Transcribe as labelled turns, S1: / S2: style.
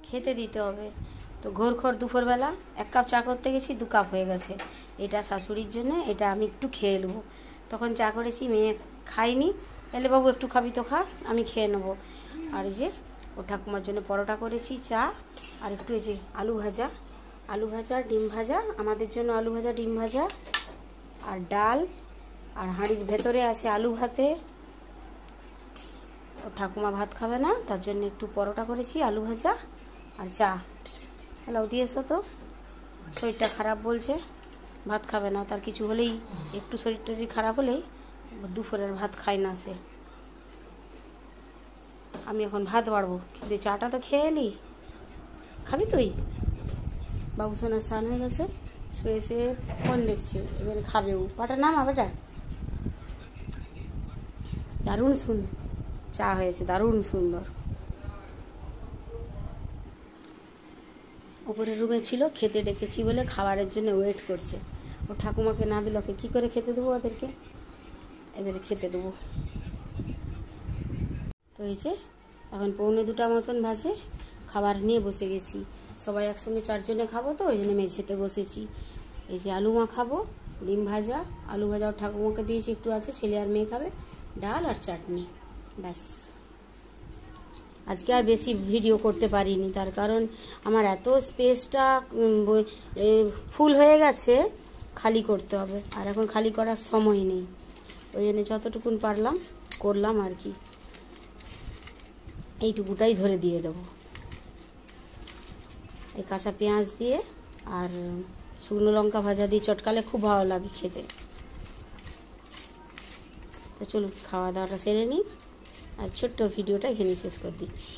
S1: খেতে দিতে হবে। তো ঘোর দুপুরবেলা 1 কাপ চা করতে গেছি, 2 কাপ হয়ে গেছে। এটা শাশুড়ির জন্য, এটা আমি একটু খেয়ে নেবো। তখন চা করেছি, মেয়ে খাইনি। এলে বাবু একটু খাবি তো খা, আমি খেয়ে নেবো। আর এই যে ও ঠাকুমার জন্য পরোটা করেছি, চা আর একটু এই যে আলু ভাজা আর ডিম ভাজা। আমাদের জন্য আলু ভাজা, ডিম ভাজা আর ডাল। আর হাঁড়ির ভেতরে আছে আলু ভাতে। ও ঠাকুমা ভাত খাবে না, তার জন্য একটু পরোটা করেছি, আলু ভাজা আর চা। হ্যালো দিয়েছো তো, শরীরটা খারাপ বলছে, ভাত খাবে না। তার কিছু হলেই, একটু শরীর টরীর খারাপ হলেই দুপুরের ভাত খায় না সে। আমি এখন ভাত বাড়বো, কিন্তু চাটা তো খেয়ে এলি, খাবি তুই? বাবু সোনার স্নান হয়ে গেছে, শুয়ে শুয়ে ফোন দেখছে, এবারে খাবে ও। পাটা নামা বেটা। দারুণ সুন্দর চা হয়েছে, দারুণ সুন্দর। উপরের রুমে ছিল, খেতে ডেকেছি বলে খাবারের জন্য ওয়েট করছে। ও ঠাকুমাকে না দিল, কী করে খেতে দেবো ওদেরকে? এবারে খেতে দেবো। তো এই যে এখন 1:45 মতন বাজে, খাবার নিয়ে বসে গেছি। সবাই একসঙ্গে 4 জনে খাবো, তো ওই জন্য মেঝেতে বসেছি। এই যে আলু মাখাবো, ডিম ভাজা, আলু ভাজা ও ঠাকুমাকে দিয়েছি, একটু আছে, ছেলে আর মেয়ে খাবে, ডাল আর চাটনি, ব্যাস। আজকে আর বেশি ভিডিও করতে পারিনি, তার কারণ আমার এত স্পেসটা ফুল হয়ে গেছে, খালি করতে হবে। আর এখন খালি করার সময় নেই, ওই জন্য যতটুকুন পারলাম করলাম আর কি। এইটুকুটাই ধরে দিয়ে দেবো। এই কাঁচা পেঁয়াজ দিয়ে আর শুকনো লঙ্কা ভাজা দিয়ে চটকালে খুব ভালো লাগে খেতে। তো চলুন খাওয়া দাওয়াটা সেরে নিই, আর ছোট্ট ভিডিওটা এখানে শেষ করে দিচ্ছি।